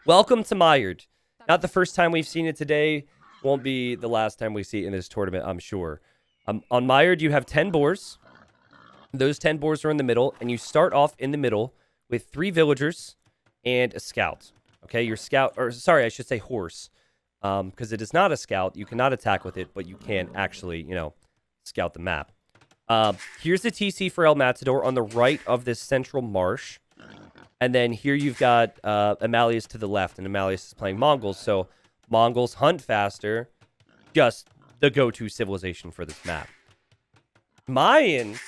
Welcome to Mayan. Not the first time we've seen it today. Won't be the last time we see it in this tournament, I'm sure. On Mayan, you have 10 boars. Those 10 boars are in the middle, and you start off in the middle with 3 villagers and a scout. Okay, your scout, or sorry, I should say horse. Because it is not a scout. You cannot attack with it, but you can actually, scout the map. Here's the TC for El Matador on the right of this central marsh. And then here you've got Emalius to the left, and Emalius is playing Mongols. So Mongols hunt faster, just the go-to civilization for this map. Mayans,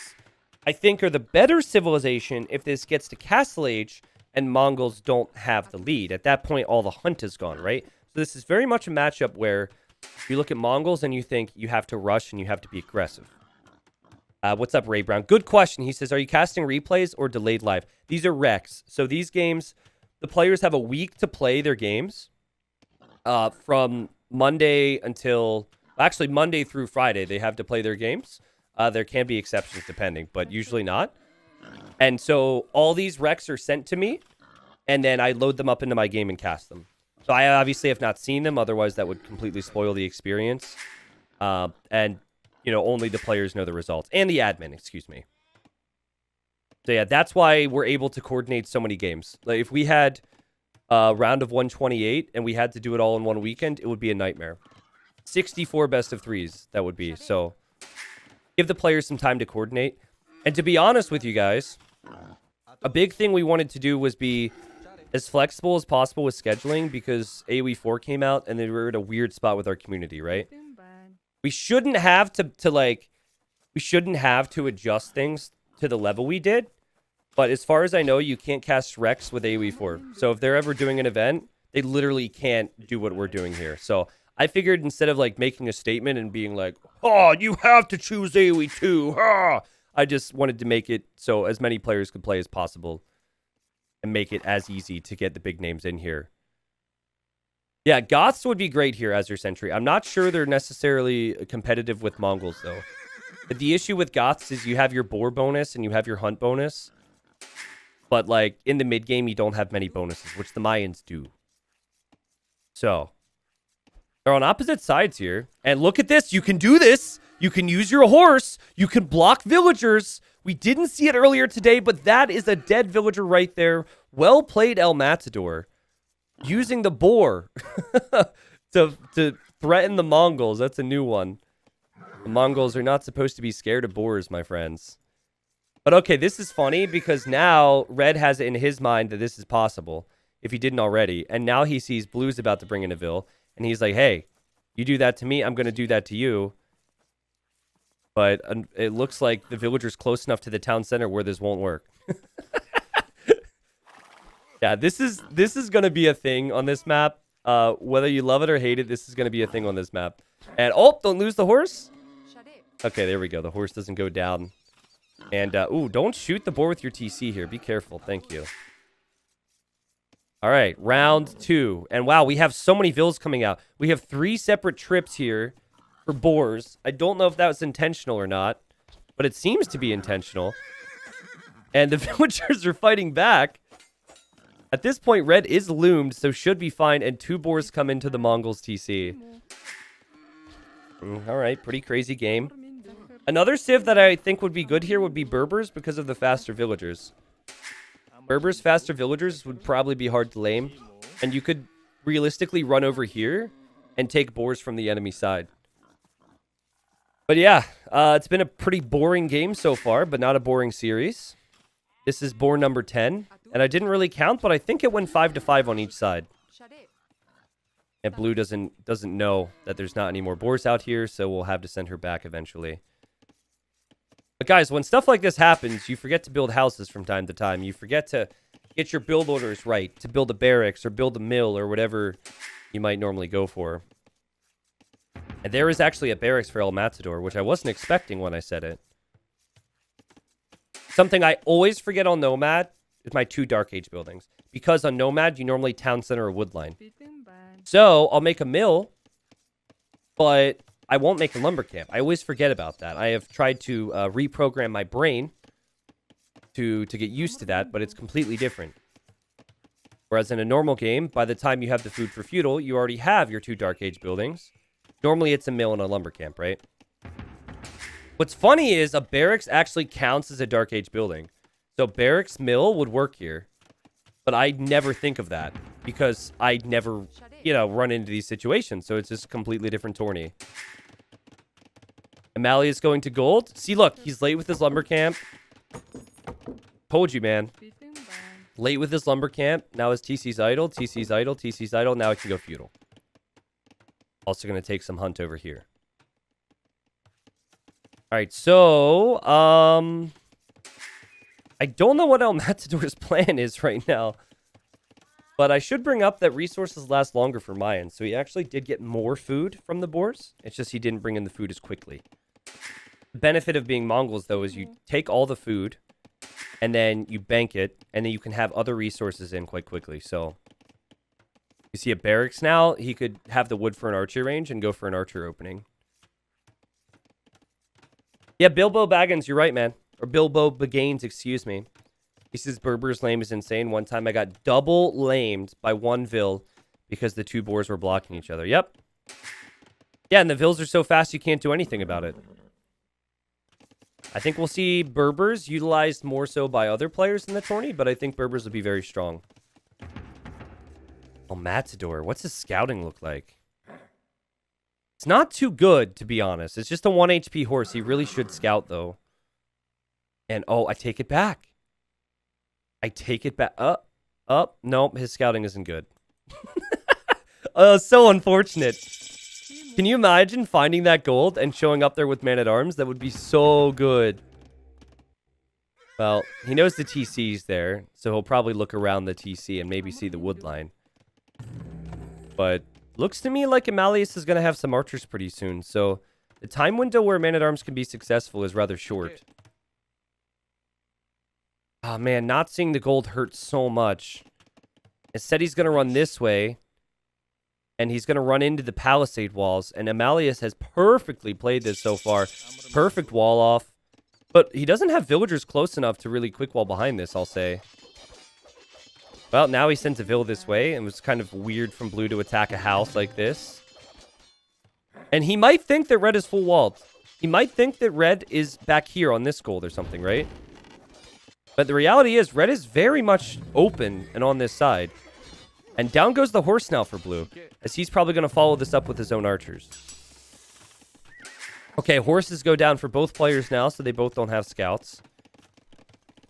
I think, are the better civilization if this gets to Castle Age and Mongols don't have the lead. At that point, all the hunt is gone, right? So this is very much a matchup where you look at Mongols and you think you have to rush and you have to be aggressive. What's up, Ray Brown? Good question. He says, are you casting replays or delayed live? These are recs. So these games, the players have a week to play their games from Monday until... Actually, Monday through Friday, they have to play their games. There can be exceptions depending, but usually not. And so all these recs are sent to me, and then I load them up into my game and cast them. So I obviously have not seen them, otherwise that would completely spoil the experience. And, only the players know the results. And the admin, excuse me. So yeah, that's why we're able to coordinate so many games. Like if we had a round of 128 and we had to do it all in one weekend, it would be a nightmare. 64 best of threes, that would be. So give the players some time to coordinate. And to be honest with you guys, a big thing we wanted to do was be as flexible as possible with scheduling because AoE 4 came out and they were in a weird spot with our community, right? We shouldn't have we shouldn't have to adjust things to the level we did. But as far as I know, you can't cast Rex with AoE 4. So if they're ever doing an event, they literally can't do what we're doing here. So I figured instead of making a statement and being like, oh, you have to choose AoE 2. Ah! I just wanted to make it so as many players could play as possible and make it as easy to get the big names in here. Yeah, Goths would be great here as your sentry. I'm not sure they're necessarily competitive with Mongols, though. But the issue with Goths is you have your boar bonus and you have your hunt bonus. But, in the mid-game, you don't have many bonuses, which the Mayans do. So, they're on opposite sides here. And look at this. You can do this. You can use your horse. You can block villagers. We didn't see it earlier today, but that is a dead villager right there. Well played, El Matador. Using the boar to threaten the Mongols. That's a new one. The Mongols are not supposed to be scared of boars, my friends. But okay, this is funny because now Red has it in his mind that this is possible, if he didn't already. And now he sees Blue's about to bring in a Vil, and he's like, hey, you do that to me, I'm going to do that to you. But it looks like the villager's close enough to the town center where this won't work. Yeah, this is going to be a thing on this map. Whether you love it or hate it, this is going to be a thing on this map. And, oh, don't lose the horse. Okay, there we go. The horse doesn't go down. And, ooh, don't shoot the boar with your TC here. Be careful. Thank you. All right, round 2. And, wow, we have so many vills coming out. We have 3 separate trips here for boars. I don't know if that was intentional or not, but it seems to be intentional. And the villagers are fighting back. At this point, Red is loomed, so should be fine, and 2 boars come into the Mongols TC. All right, pretty crazy game. Another civ that I think would be good here would be Berbers because of the faster villagers. Berbers, faster villagers would probably be hard to lame, and you could realistically run over here and take boars from the enemy side. But yeah, it's been a pretty boring game so far, but not a boring series. This is boar number 10. And I didn't really count, but I think it went 5-5 on each side. And Blue doesn't know that there's not any more boars out here, so we'll have to send her back eventually. But guys, when stuff like this happens, you forget to build houses from time to time. You forget to get your build orders right, to build a barracks or build a mill or whatever you might normally go for. And there is actually a barracks for El Matador, which I wasn't expecting when I said it. Something I always forget on Nomad is my 2 Dark Age buildings. Because on Nomad, you normally town center a woodline. So, I'll make a mill, but I won't make a lumber camp. I always forget about that. I have tried to reprogram my brain to get used to that, but it's completely different. Whereas in a normal game, by the time you have the food for Feudal, you already have your 2 Dark Age buildings. Normally, it's a mill and a lumber camp, right? What's funny is a barracks actually counts as a Dark Age building. So barracks mill would work here. But I never think of that because I never, run into these situations. So it's just a completely different tourney. Emalius going to gold. See, look, he's late with his lumber camp. Told you, man. Late with his lumber camp. Now his TC's idle. TC's idle. TC's idle. Now he can go Feudal. Also going to take some hunt over here. All right, so I don't know what El Matador's plan is right now. But I should bring up that resources last longer for Mayan. So he actually did get more food from the Boars. It's just he didn't bring in the food as quickly. The benefit of being Mongols, though, is you take all the food and then you bank it, and then you can have other resources in quite quickly. So you see a barracks now. He could have the wood for an archery range and go for an archer opening. Yeah, Bilbo Baggins, you're right, man. Or Bilbo Bagains, excuse me. He says Berber's lame is insane. One time I got double lamed by one Vil because the 2 Boars were blocking each other. Yep. Yeah, and the Vils are so fast you can't do anything about it. I think we'll see Berbers utilized more so by other players in the tourney, but I think Berbers will be very strong. Oh, Matador. What's his scouting look like? It's not too good, to be honest. It's just a 1 HP horse. He really should scout, though. And, oh, I take it back. I take it back. Nope, his scouting isn't good. So unfortunate. Can you imagine finding that gold and showing up there with Man-at-Arms? That would be so good. Well, he knows the TC's there, so he'll probably look around the TC and maybe see the wood line. But looks to me like emalius is going to have some archers pretty soon, so the time window where Man-at-Arms can be successful is rather short. Oh, man, not seeing the gold hurts so much. Instead, he's going to run this way. And he's going to run into the palisade walls. And emalius has perfectly played this so far. Perfect wall off. But he doesn't have villagers close enough to really quick wall behind this, I'll say. Well, now he sends a vill this way. And it was kind of weird from blue to attack a house like this. And he might think that red is full walled. He might think that red is back here on this gold or something, right? But the reality is, red is very much open and on this side. And down goes the horse now for blue, as he's probably going to follow this up with his own archers. Okay, horses go down for both players now, so they both don't have scouts.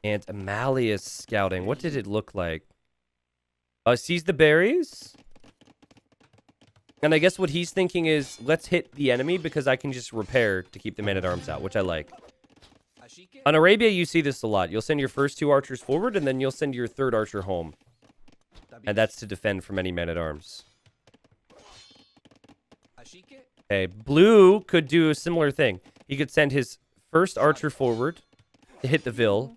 And emalius scouting. What did it look like? Sees the berries. And I guess what he's thinking is, let's hit the enemy because I can just repair to keep the man-at-arms out, which I like. On Arabia, you see this a lot. You'll send your first 2 archers forward, and then you'll send your 3rd archer home. And that's to defend from any man-at-arms. Okay, blue could do a similar thing. He could send his first archer forward to hit the Vil.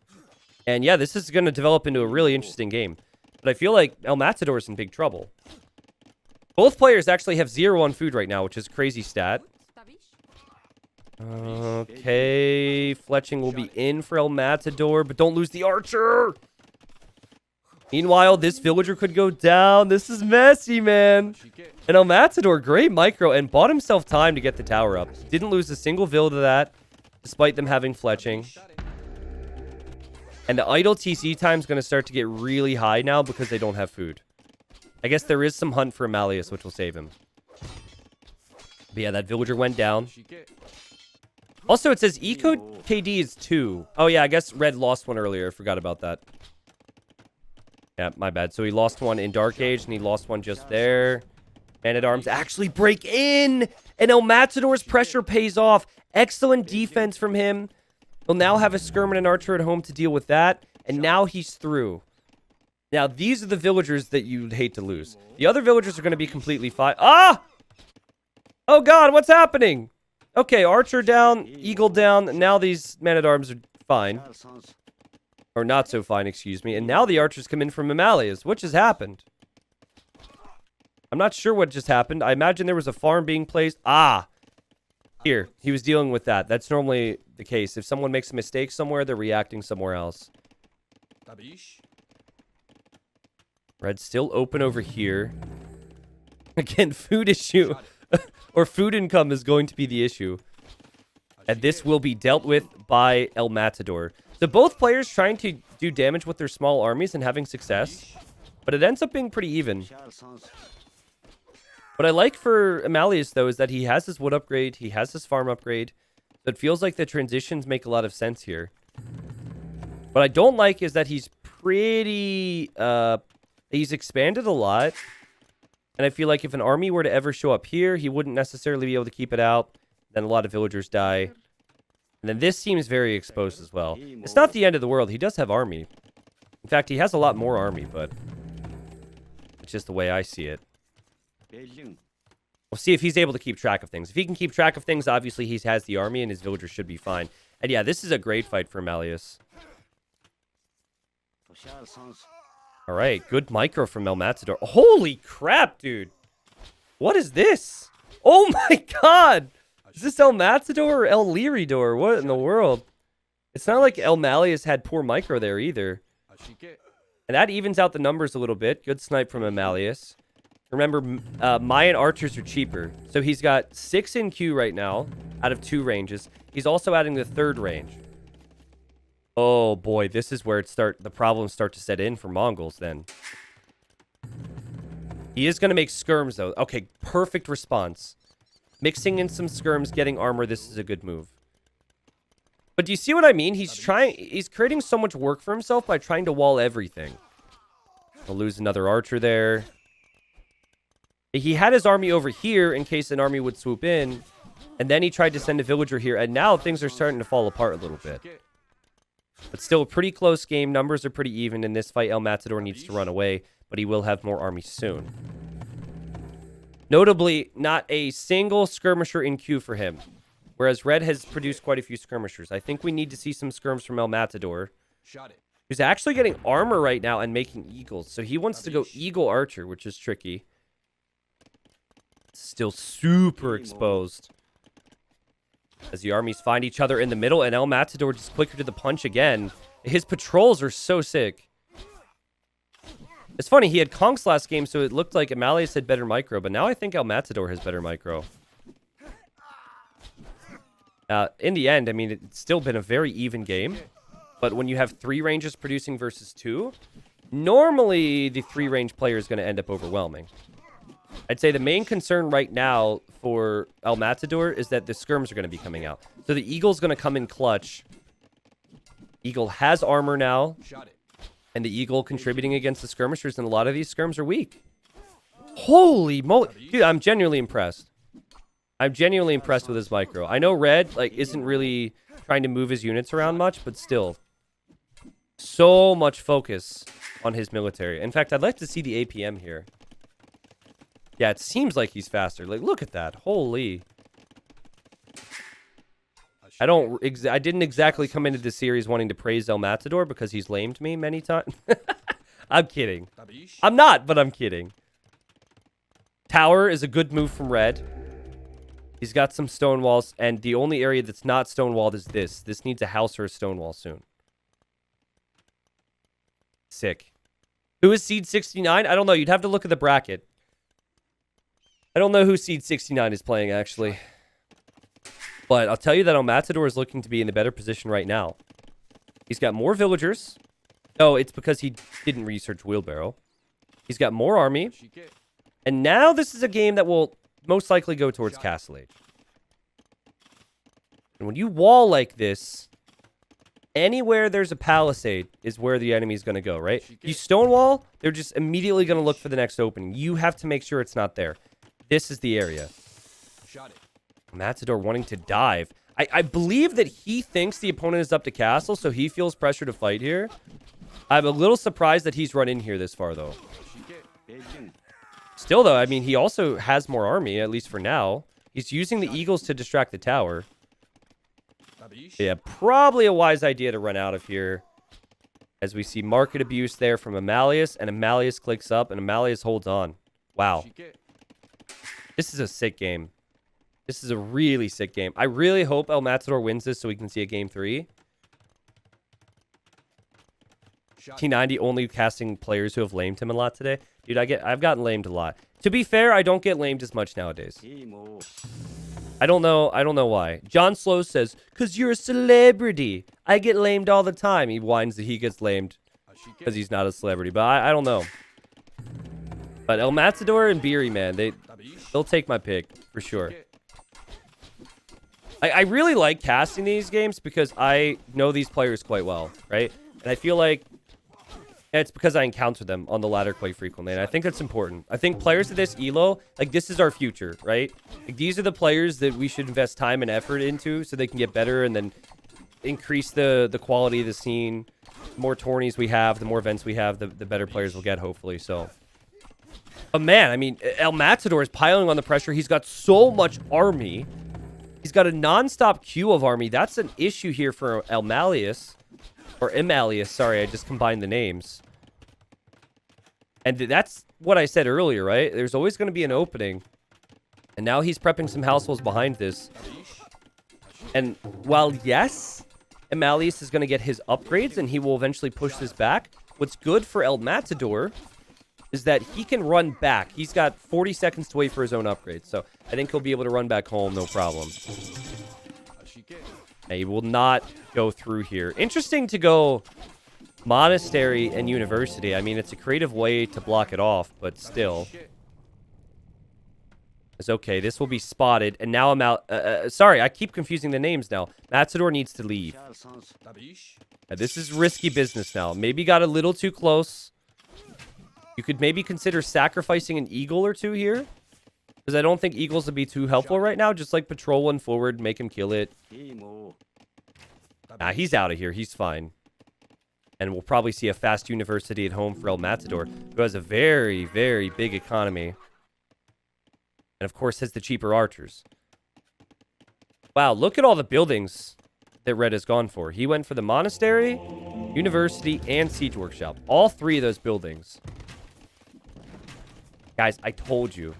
And yeah, this is going to develop into a really interesting game. But I feel like El Matador is in big trouble. Both players actually have 0 on food right now, which is a crazy stat. Okay, fletching will be in for El Matador, but don't lose the archer. Meanwhile, this villager could go down. This is messy, man. And El Matador, great micro, and bought himself time to get the tower up. Didn't lose a single vill to that, despite them having fletching. And the idle TC time is going to start to get really high now because they don't have food. I guess there is some hunt for emalius, which will save him. But yeah, that villager went down. Also, it says Eco KD is 2. Oh, yeah, I guess Red lost one earlier. I forgot about that. Yeah, my bad. So he lost one in Dark Age, and he lost one just there. Man-at-Arms actually break in! And El Matador's pressure pays off. Excellent defense from him. He'll now have a skirm and an archer at home to deal with that. And now he's through. Now, these are the villagers that you'd hate to lose. The other villagers are going to be completely fine. Ah! Oh, God, what's happening? Okay, archer down, eagle down. Now these man-at-arms are fine. Or not so fine, excuse me. And now the archers come in from emalius. What just happened? I'm not sure what just happened. I imagine there was a farm being placed. Ah! Here, he was dealing with that. That's normally the case. If someone makes a mistake somewhere, they're reacting somewhere else. Red's still open over here. Again, food issue. Or food income is going to be the issue. And this will be dealt with by El Matador. So both players trying to do damage with their small armies and having success. But it ends up being pretty even. What I like for Emalius, though, is that he has his wood upgrade. He has his farm upgrade. So it feels like the transitions make a lot of sense here. What I don't like is that he's pretty... he's expanded a lot. And I feel like if an army were to ever show up here, he wouldn't necessarily be able to keep it out. Then a lot of villagers die. And then this seems very exposed as well. It's not the end of the world. He does have army. In fact, he has a lot more army, but it's just the way I see it. We'll see if he's able to keep track of things. If he can keep track of things, obviously he has the army and his villagers should be fine. And yeah, this is a great fight for Emalius. All right, good micro from El Matador. Holy crap, dude. What is this? Oh my god. Is this El Matador or El Liridor? What in the world? It's not like El Emalius had poor micro there either. And that evens out the numbers a little bit. Good snipe from Emalius. Remember, Mayan archers are cheaper. So he's got 6 in queue right now out of 2 ranges. He's also adding the 3rd range. Oh boy, this is where the problems start to set in for Mongols then. He is going to make skirms though. Okay, perfect response. Mixing in some skirms, getting armor, this is a good move. But do you see what I mean? He's creating so much work for himself by trying to wall everything. He'll lose another archer there. He had his army over here in case an army would swoop in. And then he tried to send a villager here. And now things are starting to fall apart a little bit. But still a pretty close game. Numbers are pretty even. In this fight, El Matador needs to run away. But he will have more army soon. Notably, not a single skirmisher in queue for him. Whereas Red has produced quite a few skirmishers. I think we need to see some skirms from El Matador. Who's actually getting armor right now and making eagles. So he wants to go eagle archer, which is tricky. Still super exposed. As the armies find each other in the middle, and El Matador just quicker to the punch again. His patrols are so sick. It's funny, he had conks last game, so it looked like Emalius had better micro, but now I think El Matador has better micro. In the end, I mean, it's still been a very even game, but when you have 3 ranges producing versus 2, normally the 3-range player is going to end up overwhelming. I'd say the main concern right now for El Matador is that the skirms are going to be coming out. So the Eagle's going to come in clutch. Eagle has armor now. And the Eagle contributing against the skirmishers, and a lot of these skirms are weak. Holy moly. Dude, I'm genuinely impressed. I'm genuinely impressed with his micro. I know Red isn't really trying to move his units around much, but still. So much focus on his military. In fact, I'd like to see the APM here. Yeah, it seems like he's faster. Like, look at that. Holy. I didn't exactly come into this series wanting to praise El Matador because he's lamed me many times. I'm kidding. I'm not, but I'm kidding. Tower is a good move from Red. He's got some stone walls, and the only area that's not stone walled is this. This needs a house or a stone wall soon. Sick. Who is seed 69? I don't know. You'd have to look at the bracket. I don't know who seed 69 is playing, actually. But I'll tell you that El Matador is looking to be in a better position right now. He's got more villagers. Oh, it's because he didn't research wheelbarrow. He's got more army. And now this is a game that will most likely go towards Castle Age. And when you wall like this, anywhere there's a palisade is where the enemy's going to go, right? You stonewall, they're just immediately going to look for the next opening. You have to make sure it's not there. This is the area. Matador wanting to dive. I believe that he thinks the opponent is up to castle, so he feels pressure to fight here. I'm a little surprised that he's run in here this far, though. Still, though, I mean, he also has more army, at least for now. He's using the eagles to distract the tower. Yeah, probably a wise idea to run out of here. As we see market abuse there from Emalius, and Emalius clicks up, and Emalius holds on. Wow. This is a sick game. This is a really sick game. I really hope El Matador wins this so we can see a game 3. T90 only casting players who have lamed him a lot today. Dude, I've gotten lamed a lot. To be fair, I don't get lamed as much nowadays. I don't know why. John Slow says, "'Cause you're a celebrity. I get lamed all the time." He whines that he gets lamed because he's not a celebrity. But I don't know. But El Matador and Beery, man, they'll take my pick for sure. I really like casting these games because I know these players quite well, right? And I feel like it's because I encounter them on the ladder quite frequently, and I think that's important. I think players of this elo, like, this is our future, right? Like, these are the players that we should invest time and effort into so they can get better and then increase the quality of the scene. The more tourneys we have, the more events we have, the better players we'll get, hopefully, so. But man, I mean, El Matador is piling on the pressure. He's got so much army. He's got a non-stop queue of army. That's an issue here for emalius. Or emalius, sorry, I just combined the names. And that's what I said earlier, right? There's always going to be an opening. And now he's prepping some households behind this. And while, yes, emalius is going to get his upgrades and he will eventually push this back, what's good for El Matador is that he can run back. He's got 40 seconds to wait for his own upgrades. So I think he'll be able to run back home, no problem. And he will not go through here. Interesting to go monastery and university. I mean, it's a creative way to block it off, but still. It's okay. This will be spotted. And now I'm out. Sorry, I keep confusing the names now. Matador needs to leave. This is risky business now. Maybe got a little too close. You could maybe consider sacrificing an eagle or two here. Because I don't think eagles would be too helpful right now. Just like patrol one forward, make him kill it. Nah, he's out of here. He's fine. And we'll probably see a fast university at home for El Matador, who has a very, very big economy. And of course has the cheaper archers. Wow, look at all the buildings that Red has gone for. He went for the monastery, university, and siege workshop. All three of those buildings. Guys, I told you.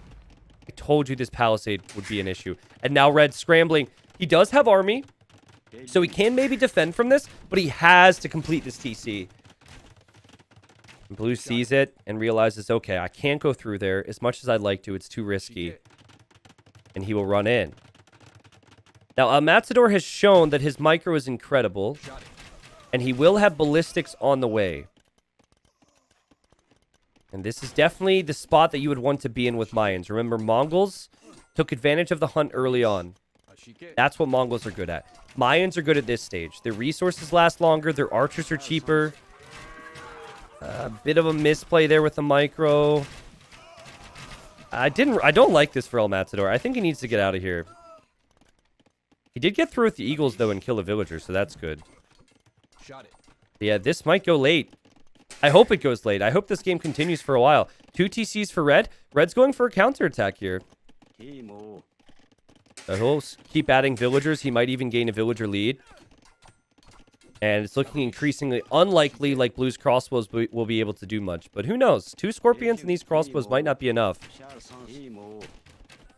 I told you this palisade would be an issue. And now Red's scrambling. He does have army, so he can maybe defend from this, but he has to complete this TC. And Blue sees it and realizes, okay, I can't go through there as much as I'd like to. It's too risky. And he will run in. Now, Matador has shown that his micro is incredible, and he will have ballistics on the way. And this is definitely the spot that you would want to be in with Mayans. Remember, Mongols took advantage of the hunt early on. That's what Mongols are good at. Mayans are good at this stage. Their resources last longer. Their archers are cheaper. A bit of a misplay there with the micro. I don't like this for El Matador. I think he needs to get out of here. He did get through with the eagles, though, and kill a villager, so that's good. Yeah, this might go late. I hope it goes late. I hope this game continues for a while. 2 TCs for Red. Red's going for a counterattack here. So he'll keep adding villagers. He might even gain a villager lead. And it's looking increasingly unlikely like Blue's crossbows will be able to do much. But who knows? 2 scorpions and these crossbows might not be enough.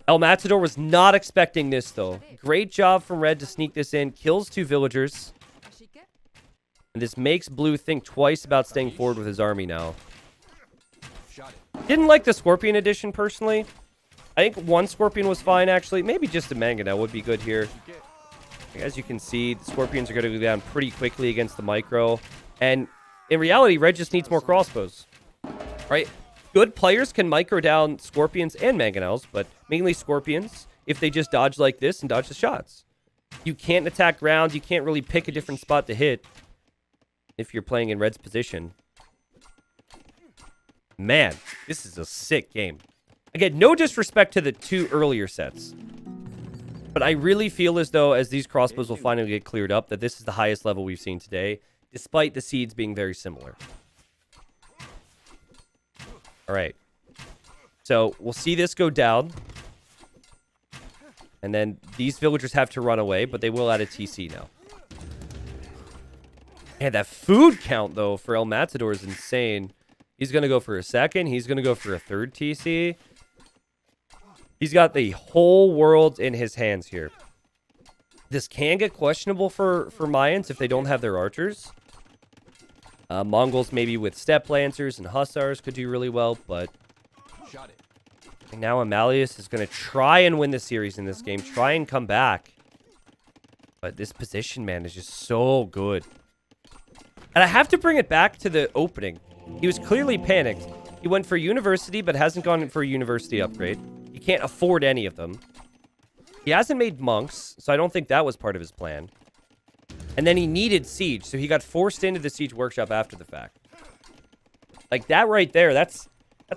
El Matador was not expecting this, though. Great job from Red to sneak this in. Kills 2 villagers. And this makes Blue think twice about staying forward with his army now. Didn't like the Scorpion edition, personally. I think 1 Scorpion was fine, actually. Maybe just a Mangonel would be good here. As you can see, the Scorpions are going to go down pretty quickly against the micro. And in reality, Red just needs more crossbows. Right? Good players can micro down Scorpions and Mangonels, but mainly Scorpions, if they just dodge like this and dodge the shots. You can't attack ground. You can't really pick a different spot to hit if you're playing in Red's position. Man, this is a sick game. Again, no disrespect to the 2 earlier sets. But I really feel as though, as these crossbows will finally get cleared up, that this is the highest level we've seen today, despite the seeds being very similar. All right. So we'll see this go down. And then these villagers have to run away, but they will add a TC now. And that food count, though, for El Matador is insane. He's going to go for a second. He's going to go for a 3rd TC. He's got the whole world in his hands here. This can get questionable for Mayans if they don't have their archers. Mongols maybe with Steppe Lancers and Hussars could do really well, but now Emalius is going to try and win the series in this game, try and come back. But this position, man, is just so good. And I have to bring it back to the opening. He was clearly panicked. He went for university, but hasn't gone for a university upgrade. He can't afford any of them. He hasn't made monks, so I don't think that was part of his plan. And then he needed siege, so he got forced into the siege workshop after the fact. Like, that right there, that's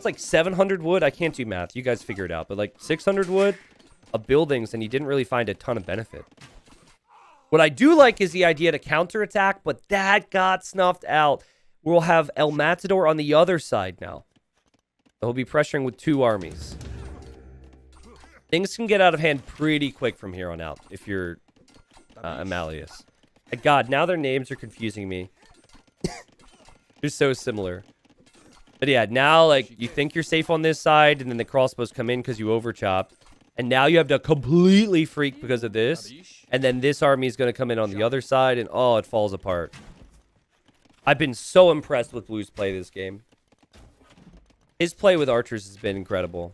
like 700 wood. I can't do math. You guys figure it out. But, like, 600 wood of buildings, and he didn't really find a ton of benefit. What I do like is the idea to counterattack, but that got snuffed out. We'll have El Matador on the other side now. He'll be pressuring with 2 armies. Things can get out of hand pretty quick from here on out if you're Emalius. God, now their names are confusing me. They're so similar. But yeah, now, like, you think you're safe on this side, and then the crossbows come in because you overchopped. And now you have to completely freak because of this. And then this army is going to come in on the other side, and oh, it falls apart. I've been so impressed with Blue's play this game. His play with archers has been incredible.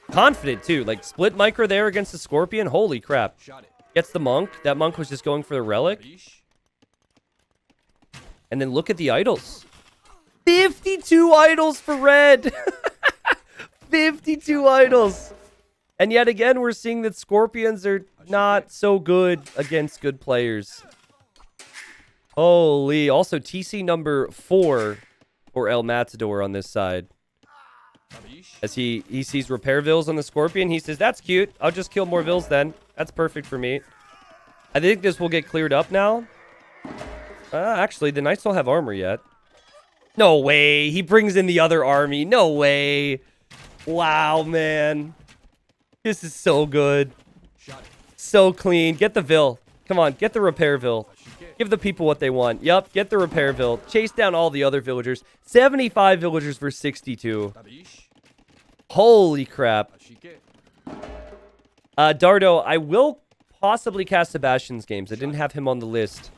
Confident, too. Like, split micro there against the Scorpion. Holy crap. Gets the monk. That monk was just going for the relic. And then look at the idols. 52 idols for red. 52 idols. And yet again, we're seeing that Scorpions are not so good against good players. Holy. Also, TC number 4 for El Matador on this side. As he sees repair vills on the Scorpion, he says, that's cute. I'll just kill more vills then. That's perfect for me. I think this will get cleared up now. Actually, the knights don't have armor yet. No way. He brings in the other army. No way. Wow, man. This is so good. So clean. Get the vill. Come on, get the repair vill. Give the people what they want. Yup, get the repair vill. Chase down all the other villagers. 75 villagers for 62. Holy crap. Dardo, I will possibly cast Sebastian's games. I didn't have him on the list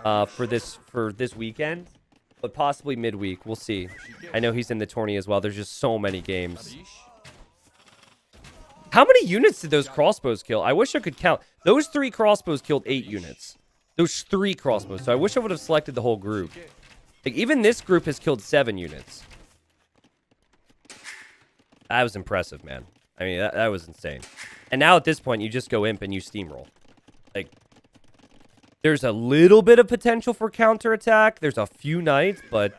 for this weekend, but possibly midweek. We'll see. I know he's in the tourney as well. There's just so many games. How many units did those crossbows kill? I wish I could count. Those 3 crossbows killed 8 units. Those 3 crossbows. So I wish I would have selected the whole group. Like, even this group has killed 7 units. That was impressive, man. I mean, that was insane. And now at this point, you just go imp and you steamroll. Like, there's a little bit of potential for counterattack. There's a few knights, but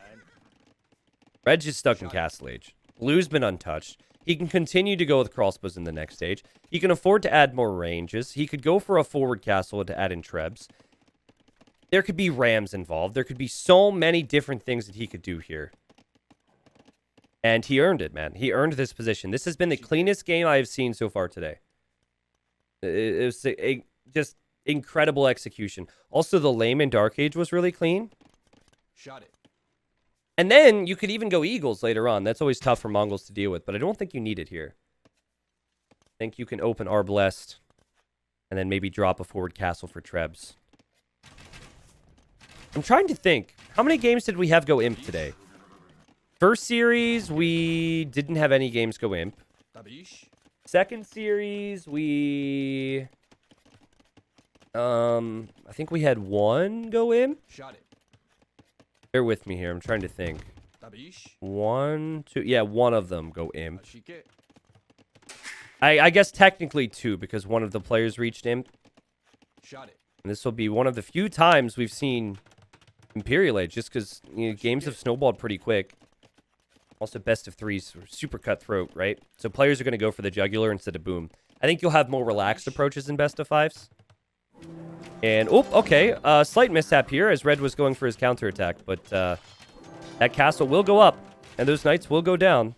red's just stuck in Castle Age. Blue's been untouched. He can continue to go with crossbows in the next stage. He can afford to add more ranges. He could go for a forward castle to add in trebs. There could be rams involved. There could be so many different things that he could do here. And he earned it, man. He earned this position. This has been the cleanest game I have seen so far today. It was just incredible execution. Also, the lame in Dark Age was really clean. Shot it. And then you could even go Eagles later on. That's always tough for Mongols to deal with, but I don't think you need it here. I think you can open Arbalest and then maybe drop a forward castle for trebs. I'm trying to think. How many games did we have go imp today? First series, we didn't have any games go imp. Second series, we... I think we had 1 go imp. Bear with me here. I'm trying to think. 1, 2... Yeah, 1 of them go imp. I guess technically 2, because one of the players reached imp. And this will be one of the few times we've seen Imperial Age, just because games have snowballed pretty quick. Also, best of 3s, super cutthroat, right? So players are going to go for the jugular instead of boom. I think you'll have more relaxed approaches in best of 5s. And, oh, okay. Slight mishap here as red was going for his counterattack. But that castle will go up, and those knights will go down.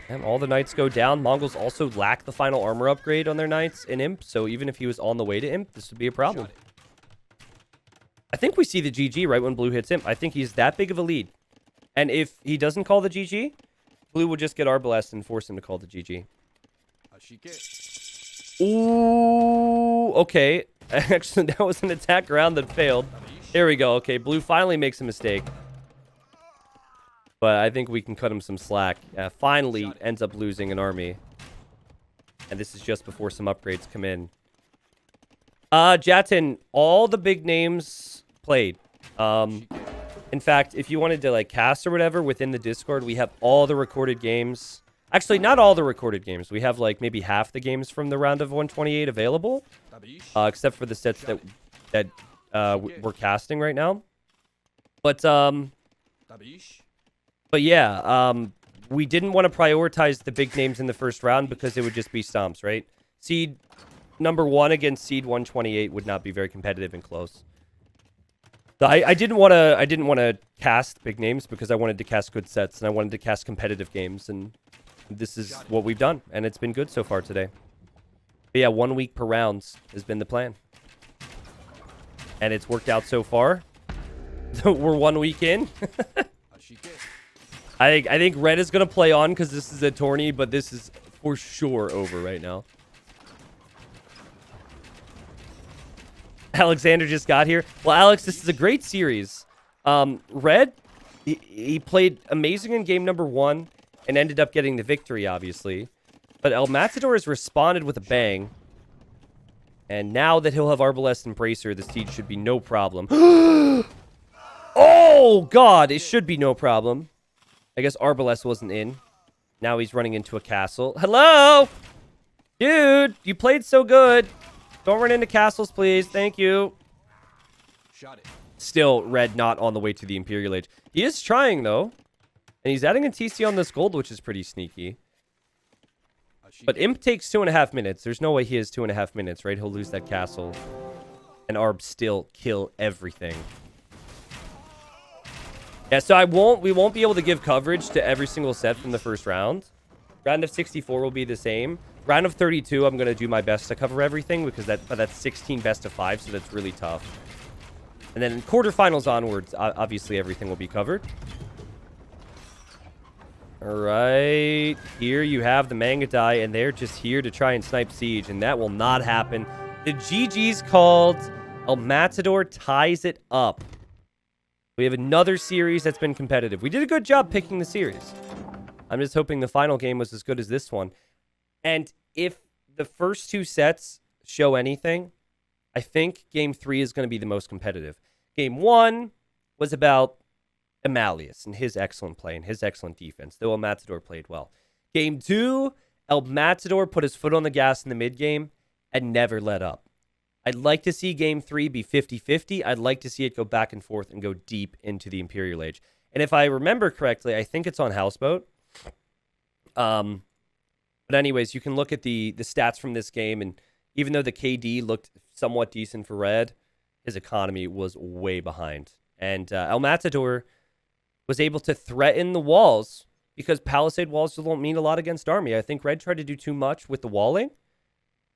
And all the knights go down. Mongols also lack the final armor upgrade on their knights in imp. So even if he was on the way to imp, this would be a problem. I think we see the GG right when blue hits imp. I think he's that big of a lead. And if he doesn't call the GG, blue will just get Arbalest and force him to call the GG. Ooh, okay. Actually, that was an attack round that failed. There we go. Okay, blue finally makes a mistake. But I think we can cut him some slack. Finally ends up losing an army. And this is just before some upgrades come in. Jatin, all the big names played. In fact, if you wanted to like cast or whatever within the Discord, we have all the recorded games. Actually, not all the recorded games. We have like maybe half the games from the round of 128 available, except for the sets that we're casting right now. But yeah, we didn't want to prioritize the big names in the first round because it would just be stomps, right? Seed number 1 against seed 128 would not be very competitive and close. So I didn't want to cast big names because I wanted to cast good sets and I wanted to cast competitive games, and this is what we've done, and it's been good so far today. But yeah, 1 week per round has been the plan, and it's worked out so far. We're 1 week in. I think red is gonna play on because this is a tourney, but this is for sure over right now. Alexander just got here. Well, Alex, this is a great series. Red, he played amazing in game number 1 and ended up getting the victory, obviously. But El Matador has responded with a bang. And now that he'll have Arbalest and Bracer, the siege should be no problem. Oh, God, it should be no problem. I guess Arbalest wasn't in. Now he's running into a castle. Hello? Dude, you played so good. Don't run into castles, please. Thank you. Still, red not on the way to the Imperial Age. He is trying, though. And he's adding a TC on this gold, which is pretty sneaky. But Imp takes 2.5 minutes. There's no way he has 2.5 minutes, right? He'll lose that castle. And Arb still kill everything. Yeah, so we won't be able to give coverage to every single set from the first round. Round of 64 will be the same. Round of 32, I'm going to do my best to cover everything because that's 16 best of 5, so that's really tough. And then in quarterfinals onwards, obviously everything will be covered. All right, here you have the Mangadai, and they're just here to try and snipe siege, and that will not happen. The GG's called. El Matador ties it up. We have another series that's been competitive. We did a good job picking the series. I'm just hoping the final game was as good as this one. And if the first 2 sets show anything, I think game 3 is going to be the most competitive. Game 1 was about Emalius and his excellent play and his excellent defense, though El Matador played well. Game 2, El Matador put his foot on the gas in the mid-game and never let up. I'd like to see game 3 be 50-50. I'd like to see it go back and forth and go deep into the Imperial Age. And if I remember correctly, I think it's on Houseboat. But anyways, you can look at the stats from this game, and even though the KD looked somewhat decent for red, his economy was way behind. And El Matador was able to threaten the walls because palisade walls don't mean a lot against army. I think red tried to do too much with the walling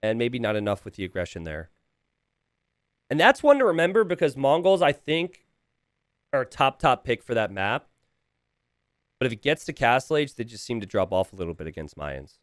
and maybe not enough with the aggression there. And that's one to remember because Mongols, I think, are a top pick for that map. But if it gets to Castle Age, they just seem to drop off a little bit against Mayans.